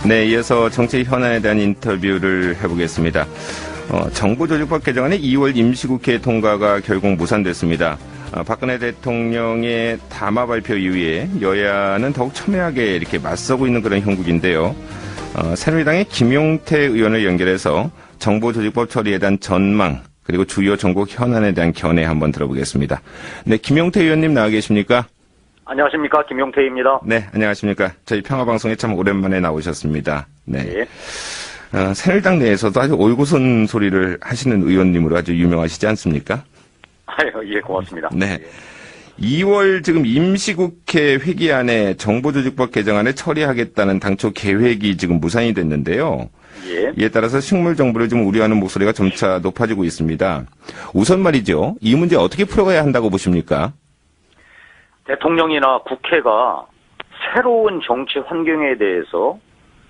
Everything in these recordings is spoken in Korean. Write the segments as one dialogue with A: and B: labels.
A: 네, 이어서 정치 현안에 대한 인터뷰를 해보겠습니다. 정부조직법 개정안의 2월 임시국회 통과가 결국 무산됐습니다. 박근혜 대통령의 담화 발표 이후에 여야는 더욱 첨예하게 이렇게 맞서고 있는 그런 형국인데요. 새누리당의 김용태 의원을 연결해서 정부조직법 처리에 대한 전망, 그리고 주요 전국 현안에 대한 견해 한번 들어보겠습니다. 네, 김용태 의원님 나와 계십니까?
B: 안녕하십니까, 김용태입니다.
A: 네, 안녕하십니까. 저희 평화방송에 참 오랜만에 나오셨습니다. 네. 새누리당 내에서도 아주 올고선 소리를 하시는 의원님으로 아주 유명하시지 않습니까?
B: 아유, 예, 고맙습니다.
A: 네. 2월 지금 임시국회 회기안에 정부조직법 개정안을 처리하겠다는 당초 계획이 지금 무산이 됐는데요.
B: 예.
A: 이에 따라서 식물정부를 좀 우려하는 목소리가 점차 높아지고 있습니다. 우선 말이죠. 이 문제 어떻게 풀어가야 한다고 보십니까?
B: 대통령이나 국회가 새로운 정치 환경에 대해서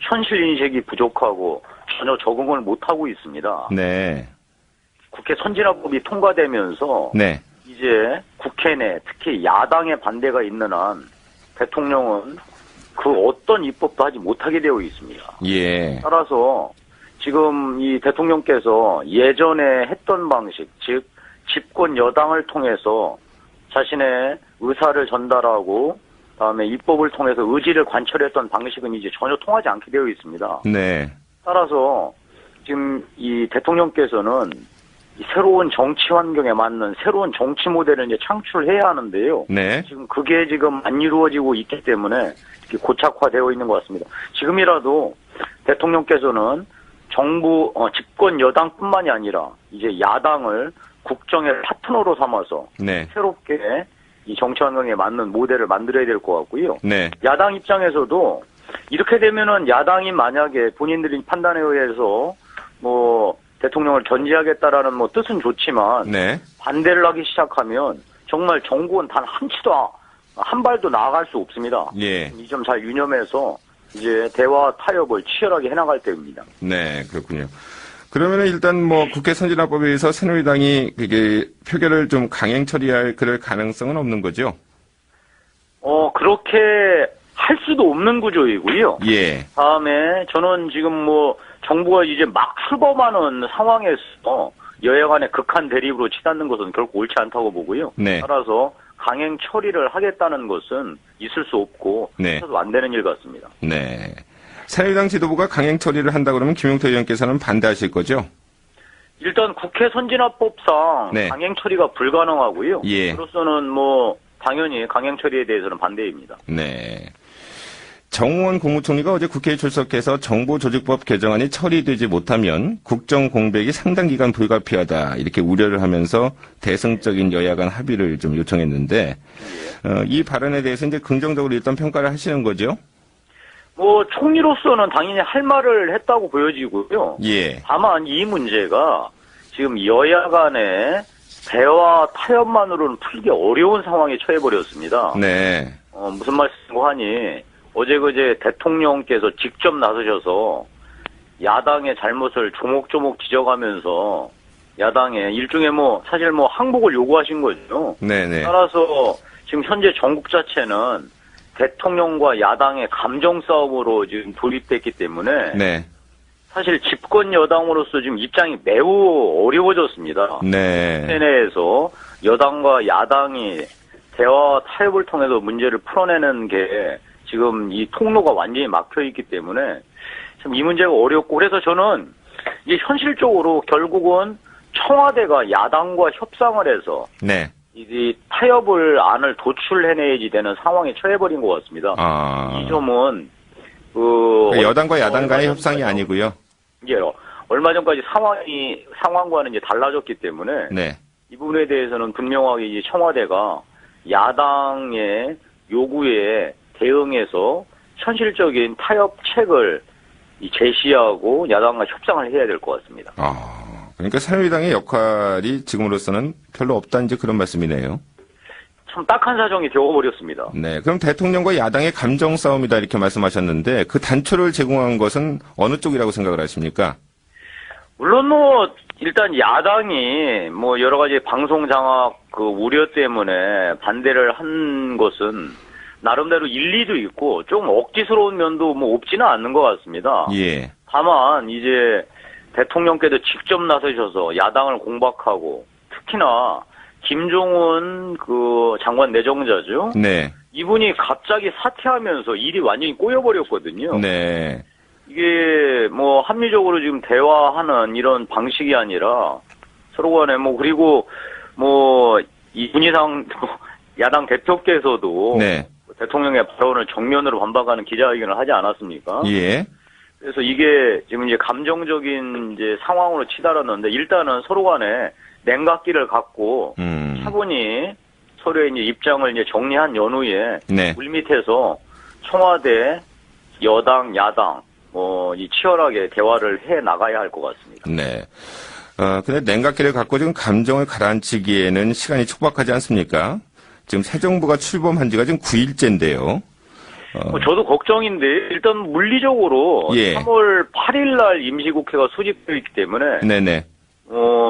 B: 현실인식이 부족하고 전혀 적응을 못하고 있습니다.
A: 네.
B: 국회 선진화법이 통과되면서
A: 네.
B: 이제 국회 내 특히 야당의 반대가 있는 한 대통령은 그 어떤 입법도 하지 못하게 되어 있습니다.
A: 예.
B: 따라서 지금 이 대통령께서 예전에 했던 방식, 즉 집권 여당을 통해서 자신의 의사를 전달하고 다음에 입법을 통해서 의지를 관철했던 방식은 이제 전혀 통하지 않게 되어 있습니다.
A: 네.
B: 따라서 지금 이 대통령께서는 이 새로운 정치 환경에 맞는 새로운 정치 모델을 이제 창출해야 하는데요.
A: 네.
B: 지금 그게 지금 안 이루어지고 있기 때문에 이렇게 고착화되어 있는 것 같습니다. 지금이라도 대통령께서는 정부 집권 여당뿐만이 아니라 이제 야당을 국정의 파트너로 삼아서
A: 네.
B: 새롭게 이 정치 환경에 맞는 모델을 만들어야 될 것 같고요.
A: 네.
B: 야당 입장에서도 이렇게 되면은 야당이 만약에 본인들이 판단에 의해서 뭐 대통령을 견제하겠다라는 뭐 뜻은 좋지만
A: 네.
B: 반대를 하기 시작하면 정말 정부는 단 한 발도 나아갈 수 없습니다.
A: 예.
B: 이 점 잘 유념해서 이제 대화 타협을 치열하게 해나갈 때입니다.
A: 네, 그렇군요. 그러면은 일단 뭐 국회 선진화법에 의해서 새누리당이 그게 표결을 좀 강행 처리할 그럴 가능성은 없는 거죠?
B: 그렇게 할 수도 없는 구조이고요.
A: 예.
B: 다음에 저는 지금 뭐 정부가 이제 막 출범하는 상황에서 여야 간의 극한 대립으로 치닫는 것은 결코 옳지 않다고 보고요.
A: 네.
B: 따라서 강행 처리를 하겠다는 것은 있을 수 없고
A: 네.
B: 해서도 안 되는 일 같습니다.
A: 네. 새누리당 지도부가 강행 처리를 한다 그러면 김용태 의원께서는 반대하실 거죠?
B: 일단 국회 선진화법상
A: 네.
B: 강행 처리가 불가능하고요.
A: 예.
B: 그로서는 뭐 당연히 강행 처리에 대해서는 반대입니다.
A: 네. 정우원 국무총리가 어제 국회에 출석해서 정부조직법 개정안이 처리되지 못하면 국정 공백이 상당 기간 불가피하다 이렇게 우려를 하면서 대승적인 여야 간 합의를 좀 요청했는데 이 발언에 대해서 이제 긍정적으로 일단 평가를 하시는 거죠?
B: 뭐 총리로서는 당연히 할 말을 했다고 보여지고요.
A: 예.
B: 다만 이 문제가 지금 여야 간의 대화 타협만으로는 풀기 어려운 상황에 처해버렸습니다.
A: 네.
B: 무슨 말씀고 하니 어제 그제 대통령께서 직접 나서셔서 야당의 잘못을 조목조목 지적하면서 야당의 일종의 뭐 사실 뭐 항복을 요구하신 거죠.
A: 네네.
B: 따라서 지금 현재 전국 자체는 대통령과 야당의 감정 싸움으로 지금 돌입됐기 때문에
A: 네.
B: 사실 집권 여당으로서 지금 입장이 매우 어려워졌습니다.
A: 네.
B: 내에서 여당과 야당이 대화 타협을 통해서 문제를 풀어내는 게 지금 이 통로가 완전히 막혀 있기 때문에 참 이 문제가 어렵고 그래서 저는 이제 현실적으로 결국은 청와대가 야당과 협상을 해서
A: 네.
B: 이 타협을 안을 도출해내야지 되는 상황에 처해버린 것 같습니다. 이 점은
A: 여당과 야당 간의 협상이 아니고요.
B: 예, 얼마 전까지 상황과는 이제 달라졌기 때문에
A: 네.
B: 이 부분에 대해서는 분명하게 이제 청와대가 야당의 요구에 대응해서 현실적인 타협책을 제시하고 야당과 협상을 해야 될 것 같습니다.
A: 그러니까 새누리당의 역할이 지금으로서는 별로 없다는 이제 그런 말씀이네요.
B: 참 딱한 사정이 되어버렸습니다.
A: 네. 그럼 대통령과 야당의 감정 싸움이다 이렇게 말씀하셨는데 그 단초를 제공한 것은 어느 쪽이라고 생각을 하십니까?
B: 물론 뭐 일단 야당이 뭐 여러 가지 방송 장악 그 우려 때문에 반대를 한 것은 나름대로 일리도 있고 좀 억지스러운 면도 뭐 없지는 않는 것 같습니다.
A: 예.
B: 다만 이제 대통령께서 직접 나서셔서 야당을 공박하고 특히나 김종은 그 장관 내정자죠.
A: 네.
B: 이분이 갑자기 사퇴하면서 일이 완전히 꼬여버렸거든요.
A: 네.
B: 이게 뭐 합리적으로 지금 대화하는 이런 방식이 아니라 서로 간에 뭐 그리고 뭐 이 문희상 야당 대표께서도
A: 네.
B: 대통령의 발언을 정면으로 반박하는 기자회견을 하지 않았습니까?
A: 예.
B: 그래서 이게 지금 이제 감정적인 이제 상황으로 치달았는데 일단은 서로 간에 냉각기를 갖고 차분히 서로의 이제 입장을 이제 정리한 연후에
A: 네.
B: 물밑에서 청와대, 여당, 야당 이 치열하게 대화를 해 나가야 할 것 같습니다.
A: 네. 근데 냉각기를 갖고 지금 감정을 가라앉히기에는 시간이 촉박하지 않습니까? 지금 새 정부가 출범한 지가 지금 9일째인데요.
B: 저도 걱정인데 일단 물리적으로
A: 예.
B: 3월 8일 날 임시국회가 소집되어 있기 때문에
A: 네네.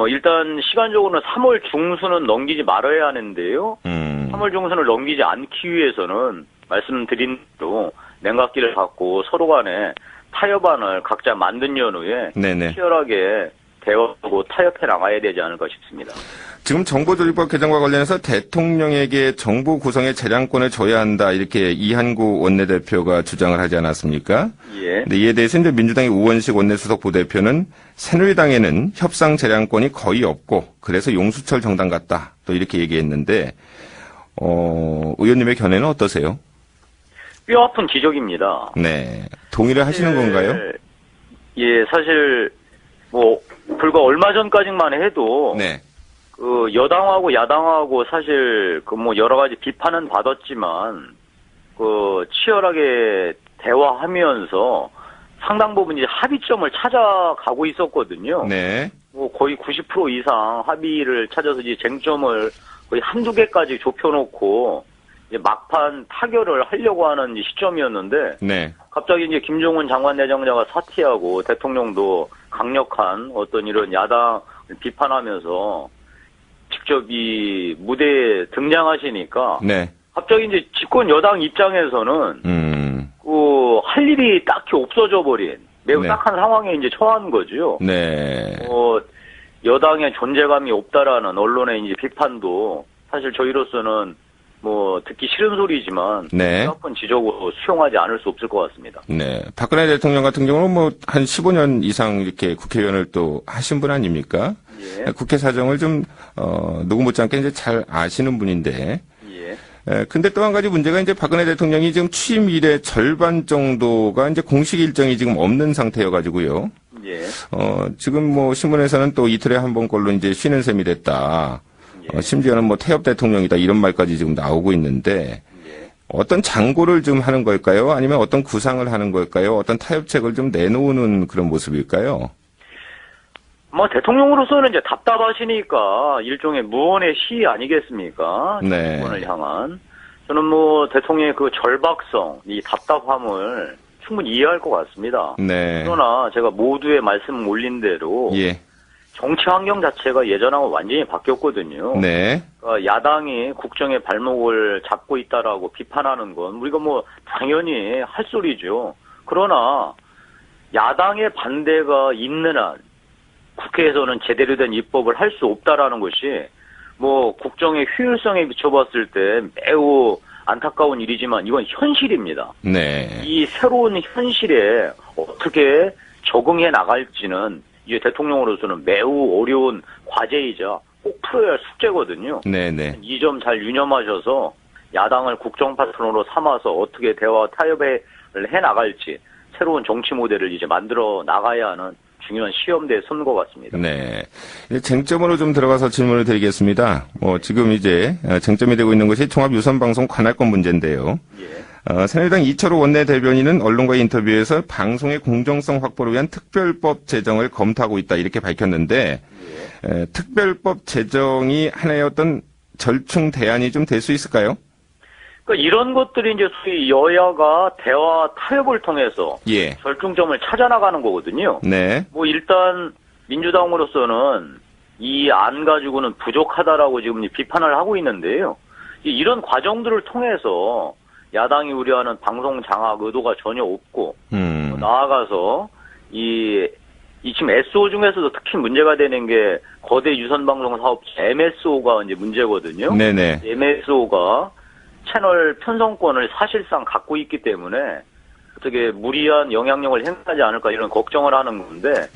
B: 일단 시간적으로는 3월 중순은 넘기지 말아야 하는데요. 3월 중순을 넘기지 않기 위해서는 말씀드린 대로 냉각기를 갖고 서로 간에 타협안을 각자 만든 연후에
A: 네네.
B: 치열하게 대화하고 타협해 나가야 되지 않을까 싶습니다.
A: 지금 정보조직법 개정과 관련해서 대통령에게 정부 구성의 재량권을 줘야 한다 이렇게 이한구 원내대표가 주장을 하지 않았습니까?
B: 예.
A: 근데 이에 대해서 이제 민주당의 우원식 원내수석 부대표는 새누리당에는 협상 재량권이 거의 없고 그래서 용수철 정당 같다 또 이렇게 얘기했는데 의원님의 견해는 어떠세요?
B: 뼈아픈 지적입니다.
A: 네. 동의를 하시는 건가요?
B: 예, 사실 뭐 불과 얼마 전까지만 해도
A: 네.
B: 그 여당하고 야당하고 사실 그 뭐 여러 가지 비판은 받았지만 그 치열하게 대화하면서 상당 부분 이제 합의점을 찾아가고 있었거든요.
A: 네.
B: 뭐 거의 90% 이상 합의를 찾아서 이제 쟁점을 거의 한두 개까지 좁혀놓고 이제 막판 타결을 하려고 하는 시점이었는데
A: 네.
B: 갑자기 이제 김종은 장관 내정자가 사퇴하고 대통령도 강력한 어떤 이런 야당을 비판하면서 직접 이 무대에 등장하시니까
A: 네.
B: 갑자기 이제 집권 여당 입장에서는 할 일이 딱히 없어져 버린 매우
A: 네.
B: 딱한 상황에 이제 처한 거죠.
A: 네.
B: 여당의 존재감이 없다라는 언론의 이제 비판도 사실 저희로서는 뭐 듣기 싫은 소리지만
A: 네.
B: 뼈아픈 지적으로 수용하지 않을 수 없을 것 같습니다.
A: 네. 박근혜 대통령 같은 경우는 뭐 한 15년 이상 이렇게 국회의원을 또 하신 분 아닙니까?
B: 예.
A: 국회 사정을 좀 누구 못지않게 이제 잘 아시는 분인데.
B: 예.
A: 근데 또 한 가지 문제가 이제 박근혜 대통령이 지금 취임 이래 절반 정도가 이제 공식 일정이 지금 없는 상태여 가지고요.
B: 예.
A: 지금 뭐 신문에서는 또 이틀에 한 번꼴로 이제 쉬는 셈이 됐다.
B: 예.
A: 심지어는 뭐 태엽 대통령이다 이런 말까지 지금 나오고 있는데
B: 예.
A: 어떤 장고를 좀 하는 걸까요? 아니면 어떤 구상을 하는 걸까요? 어떤 타협책을 좀 내놓는 그런 모습일까요?
B: 뭐 대통령으로서는 이제 답답하시니까 일종의 무언의 시 아니겠습니까?
A: 네.
B: 정권을 향한 저는 뭐 대통령의 그 절박성, 이 답답함을 충분히 이해할 것 같습니다.
A: 네.
B: 그러나 제가 모두의 말씀 올린 대로
A: 예.
B: 정치 환경 자체가 예전하고 완전히 바뀌었거든요.
A: 네.
B: 그러니까 야당이 국정의 발목을 잡고 있다라고 비판하는 건 우리가 뭐 당연히 할 소리죠. 그러나 야당의 반대가 있는 한 국회에서는 제대로 된 입법을 할 수 없다라는 것이 뭐 국정의 효율성에 비춰봤을 때 매우 안타까운 일이지만 이건 현실입니다.
A: 네.
B: 이 새로운 현실에 어떻게 적응해 나갈지는 이제 대통령으로서는 매우 어려운 과제이자 꼭 풀어야 할 숙제거든요.
A: 네네.
B: 이 점 잘 유념하셔서 야당을 국정 파트너로 삼아서 어떻게 대화 타협을 해 나갈지 새로운 정치 모델을 이제 만들어 나가야 하는 중요한 시험대에 선 것 같습니다.
A: 네. 이제 쟁점으로 좀 들어가서 질문을 드리겠습니다. 지금 이제 쟁점이 되고 있는 것이 종합유선방송 관할권 문제인데요.
B: 예.
A: 새누리당 이철호 원내대변인은 언론과의 인터뷰에서 방송의 공정성 확보를 위한 특별법 제정을 검토하고 있다 이렇게 밝혔는데 특별법 제정이 하나의 어떤 절충 대안이 좀 될 수 있을까요?
B: 그러니까 이런 것들이 이제 소위 여야가 대화 타협을 통해서
A: 예.
B: 절충점을 찾아 나가는 거거든요.
A: 네.
B: 뭐 일단 민주당으로서는 이 안 가지고는 부족하다라고 지금 비판을 하고 있는데요. 이런 과정들을 통해서 야당이 우려하는 방송 장악 의도가 전혀 없고 나아가서 이 지금 SO 중에서도 특히 문제가 되는 게 거대 유선방송 사업자 MSO가 이제 문제거든요.
A: 네네.
B: MSO가 채널 편성권을 사실상 갖고 있기 때문에 어떻게 무리한 영향력을 행사하지 않을까 이런 걱정을 하는 건데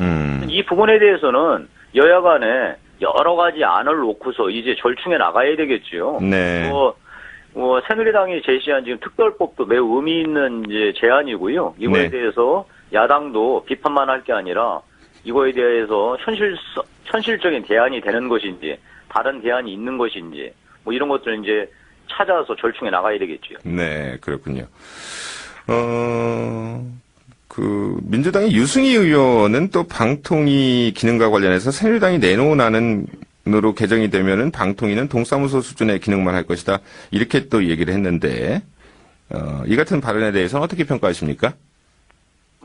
B: 이 부분에 대해서는 여야 간에 여러 가지 안을 놓고서 이제 절충해 나가야 되겠지요.
A: 네.
B: 새누리당이 제시한 지금 특별법도 매우 의미 있는 이제 제안이고요. 이거에
A: 네.
B: 대해서 야당도 비판만 할 게 아니라 이거에 대해서 현실적인 대안이 되는 것인지 다른 대안이 있는 것인지 뭐 이런 것들을 이제 찾아서 절충해 나가야 되겠죠.
A: 네, 그렇군요. 민주당의 유승희 의원은 또 방통위 기능과 관련해서 새누리당이 내놓은 안으로 개정이 되면은 방통위는 동사무소 수준의 기능만 할 것이다. 이렇게 또 얘기를 했는데, 이 같은 발언에 대해서는 어떻게 평가하십니까?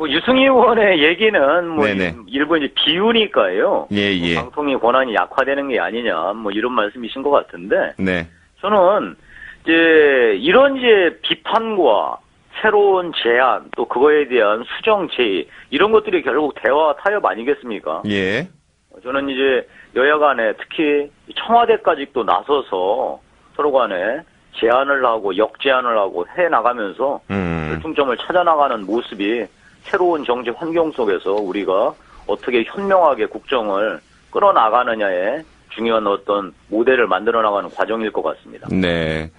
B: 유승희 의원의 얘기는
A: 네네.
B: 일부 이제 비유니까요.
A: 예.
B: 방통위 권한이 약화되는 게 아니냐, 이런 말씀이신 것 같은데.
A: 네.
B: 저는 이제 이런 이제 비판과 새로운 제안 또 그거에 대한 수정 제의 이런 것들이 결국 대화 타협 아니겠습니까?
A: 예.
B: 저는 이제 여야 간에 특히 청와대까지 또 나서서 서로 간에 제안을 하고 역제안을 하고 해 나가면서 결중점을 찾아 나가는 모습이 새로운 정치 환경 속에서 우리가 어떻게 현명하게 국정을 끌어나가느냐에 중요한 어떤 모델을 만들어 나가는 과정일 것 같습니다.
A: 네.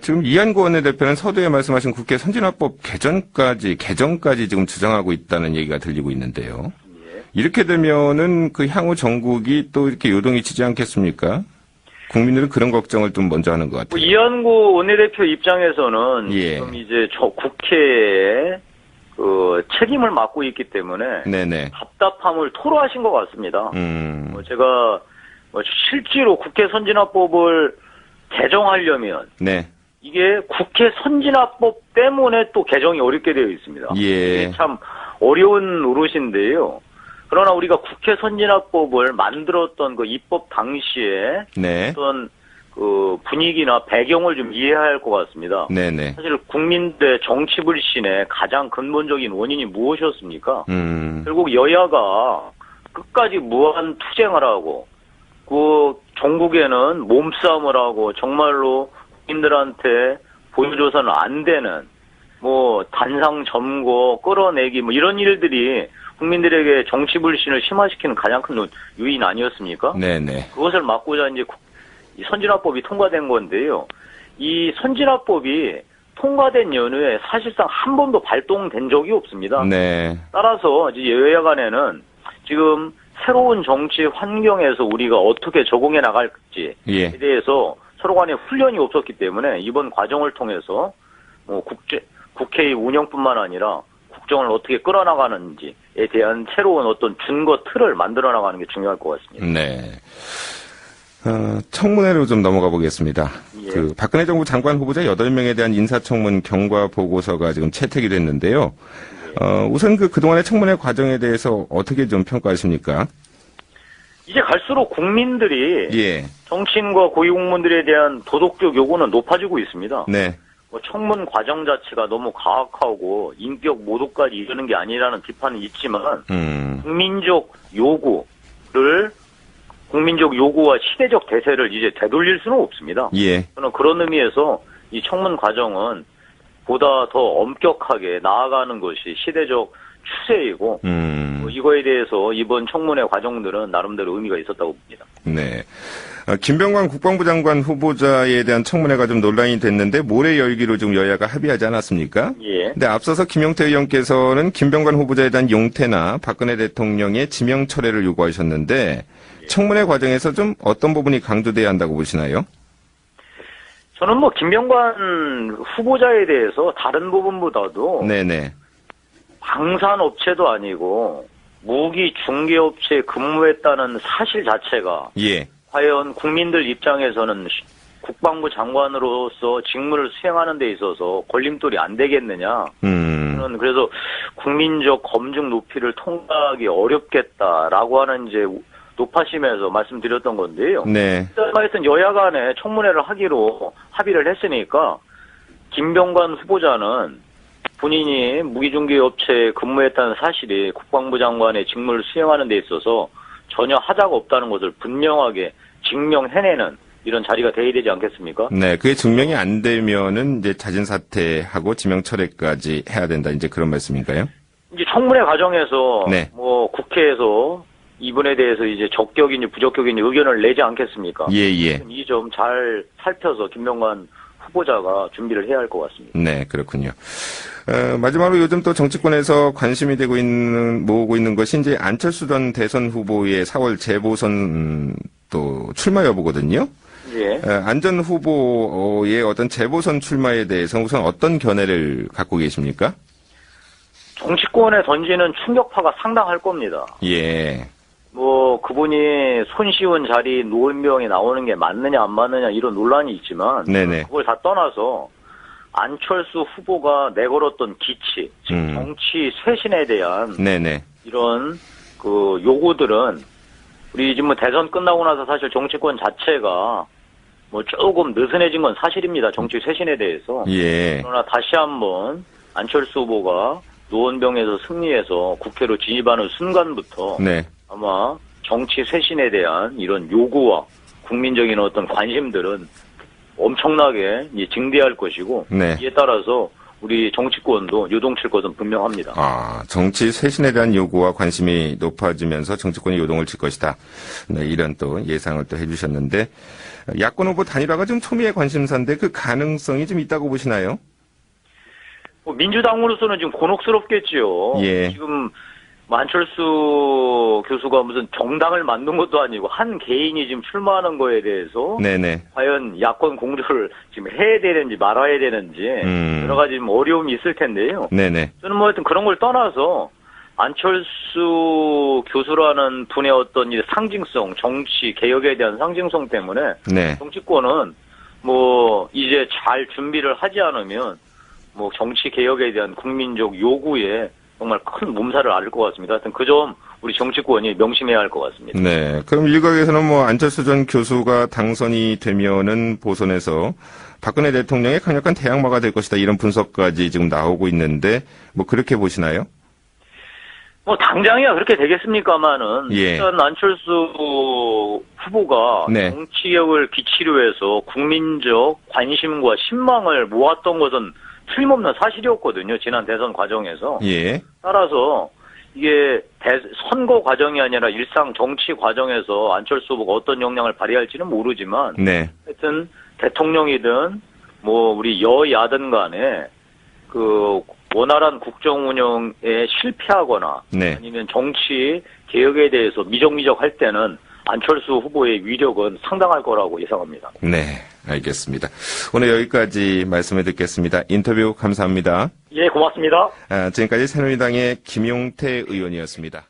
A: 지금 이한구 원내대표는 서두에 말씀하신 국회 선진화법 개정까지 지금 주장하고 있다는 얘기가 들리고 있는데요.
B: 예.
A: 이렇게 되면은 그 향후 정국이 또 이렇게 요동이 치지 않겠습니까? 국민들은 그런 걱정을 좀 먼저 하는 것 같아요.
B: 이한구 원내대표 입장에서는
A: 예.
B: 지금 이제 국회에 책임을 맡고 있기 때문에
A: 네네.
B: 답답함을 토로하신 것 같습니다. 제가 실제로 국회 선진화법을 개정하려면
A: 네.
B: 이게 국회 선진화법 때문에 또 개정이 어렵게 되어 있습니다.
A: 예.
B: 이게 참 어려운 노릇인데요. 그러나 우리가 국회 선진화법을 만들었던 그 입법 당시에
A: 네.
B: 어떤 그 분위기나 배경을 좀 이해해야 할 것 같습니다.
A: 네네.
B: 사실 국민들의 정치 불신의 가장 근본적인 원인이 무엇이었습니까? 결국 여야가 끝까지 무한 투쟁을 하고 그 전국에는 몸싸움을 하고 정말로 국민들한테 보여줘서는 안 되는 단상 점거 끌어내기 이런 일들이 국민들에게 정치 불신을 심화시키는 가장 큰 요인 아니었습니까?
A: 네네.
B: 그것을 막고자 이제 이 선진화법이 통과된 건데요. 이 선진화법이 통과된 연후에 사실상 한 번도 발동된 적이 없습니다.
A: 네.
B: 따라서 이제 여야 간에는 지금 새로운 정치 환경에서 우리가 어떻게 적응해 나갈지에
A: 예.
B: 대해서 서로 간에 훈련이 없었기 때문에 이번 과정을 통해서 국회의 운영뿐만 아니라 국정을 어떻게 끌어나가는지에 대한 새로운 어떤 준거 틀을 만들어 나가는 게 중요할 것 같습니다.
A: 네. 청문회로 좀 넘어가 보겠습니다.
B: 예.
A: 박근혜 정부 장관 후보자 8명에 대한 인사청문 경과 보고서가 지금 채택이 됐는데요. 우선 그동안의 청문회 과정에 대해서 어떻게 좀 평가하십니까?
B: 이제 갈수록 국민들이
A: 예.
B: 정치인과 고위공무원들에 대한 도덕적 요구는 높아지고 있습니다.
A: 네.
B: 청문 과정 자체가 너무 가혹하고 인격 모독까지 이르는 게 아니라는 비판은 있지만 국민적 요구와 시대적 대세를 이제 되돌릴 수는 없습니다.
A: 예.
B: 저는 그런 의미에서 이 청문 과정은 보다 더 엄격하게 나아가는 것이 시대적 추세이고 이거에 대해서 이번 청문회 과정들은 나름대로 의미가 있었다고 봅니다.
A: 네. 김병관 국방부 장관 후보자에 대한 청문회가 좀 논란이 됐는데 모레 열기로 지금 여야가 합의하지 않았습니까?
B: 예.
A: 근데 앞서서 김용태 의원께서는 김병관 후보자에 대한 용태나 박근혜 대통령의 지명 철회를 요구하셨는데 청문회 과정에서 좀 어떤 부분이 강조돼야 한다고 보시나요?
B: 저는 김병관 후보자에 대해서 다른 부분보다도
A: 네네.
B: 방산업체도 아니고 무기 중개업체에 근무했다는 사실 자체가
A: 예.
B: 과연 국민들 입장에서는 국방부 장관으로서 직무를 수행하는 데 있어서 걸림돌이 안 되겠느냐. 저는 그래서 국민적 검증 높이를 통과하기 어렵겠다라고 하는 이제 높아심에서 말씀드렸던 건데요.
A: 네.
B: 하여튼 여야 간에 청문회를 하기로 합의를 했으니까 김병관 후보자는 본인이 무기중개업체에 근무했다는 사실이 국방부 장관의 직무를 수행하는 데 있어서 전혀 하자가 없다는 것을 분명하게 증명해내는 이런 자리가 돼야 되지 않겠습니까?
A: 네, 그게 증명이 안 되면은 이제 자진 사퇴하고 지명 철회까지 해야 된다. 이제 그런 말씀인가요?
B: 이제 청문회 과정에서
A: 네.
B: 뭐 국회에서 이분에 대해서 이제 적격인지 부적격인지 의견을 내지 않겠습니까?
A: 예, 예.
B: 이 점 잘 살펴서 김병관 후보자가 준비를 해야 할 것 같습니다.
A: 네, 그렇군요. 마지막으로 요즘 또 정치권에서 관심이 모으고 있는 것이 이제 안철수 전 대선 후보의 4월 재보선 또 출마 여부거든요.
B: 예.
A: 안 전 후보의 어떤 재보선 출마에 대해서 우선 어떤 견해를 갖고 계십니까?
B: 정치권에 던지는 충격파가 상당할 겁니다.
A: 예.
B: 뭐 그분이 손쉬운 자리 노은병에 나오는 게 맞느냐 안 맞느냐 이런 논란이 있지만
A: 네네.
B: 그걸 다 떠나서 안철수 후보가 내걸었던 기치, 즉 정치 쇄신에 대한
A: 네네.
B: 이런 그 요구들은 우리 지금 뭐 대선 끝나고 나서 사실 정치권 자체가 뭐 조금 느슨해진 건 사실입니다. 정치 쇄신에 대해서.
A: 예.
B: 그러나 다시 한번 안철수 후보가 노원병에서 승리해서 국회로 진입하는 순간부터
A: 네.
B: 아마 정치 쇄신에 대한 이런 요구와 국민적인 어떤 관심들은 엄청나게 증대할 것이고
A: 네.
B: 이에 따라서 우리 정치권도 요동칠 것은 분명합니다.
A: 정치 쇄신에 대한 요구와 관심이 높아지면서 정치권이 요동을 칠 것이다. 네, 이런 또 예상을 또 해주셨는데 야권 후보 단일화가 좀 초미의 관심사인데 그 가능성이 좀 있다고 보시나요?
B: 민주당으로서는 지금 곤혹스럽겠지요.
A: 예.
B: 지금 안철수 교수가 무슨 정당을 만든 것도 아니고 한 개인이 지금 출마하는 거에 대해서
A: 네네.
B: 과연 야권 공조를 지금 해야 되는지 말아야 되는지 여러 가지 좀 어려움이 있을 텐데요.
A: 네네.
B: 저는 뭐 하여튼 그런 걸 떠나서 안철수 교수라는 분의 어떤 이 상징성, 정치 개혁에 대한 상징성 때문에
A: 네.
B: 정치권은 뭐 이제 잘 준비를 하지 않으면 뭐 정치 개혁에 대한 국민적 요구에 정말 큰 몸살을 앓을 것 같습니다. 하여튼 그 점 우리 정치권이 명심해야 할 것 같습니다.
A: 네. 그럼 일각에서는 뭐 안철수 전 교수가 당선이 되면은 보선에서 박근혜 대통령의 강력한 대항마가 될 것이다. 이런 분석까지 지금 나오고 있는데 뭐 그렇게 보시나요?
B: 뭐 당장이야 그렇게 되겠습니까마는
A: 예.
B: 일단 안철수 후보가
A: 네.
B: 정치개혁을 기치로 해서 국민적 관심과 신망을 모았던 것은 틀림없는 사실이었거든요. 지난 대선 과정에서.
A: 예.
B: 따라서 이게 선거 과정이 아니라 일상 정치 과정에서 안철수 후보가 어떤 역량을 발휘할지는 모르지만
A: 네.
B: 하여튼 대통령이든 뭐 우리 여야든 간에 그 원활한 국정 운영에 실패하거나
A: 네.
B: 아니면 정치 개혁에 대해서 미적미적 할 때는 안철수 후보의 위력은 상당할 거라고 예상합니다.
A: 네, 알겠습니다. 오늘 여기까지 말씀을 듣겠습니다. 인터뷰 감사합니다.
B: 예, 고맙습니다.
A: 지금까지 새누리당의 김용태 의원이었습니다.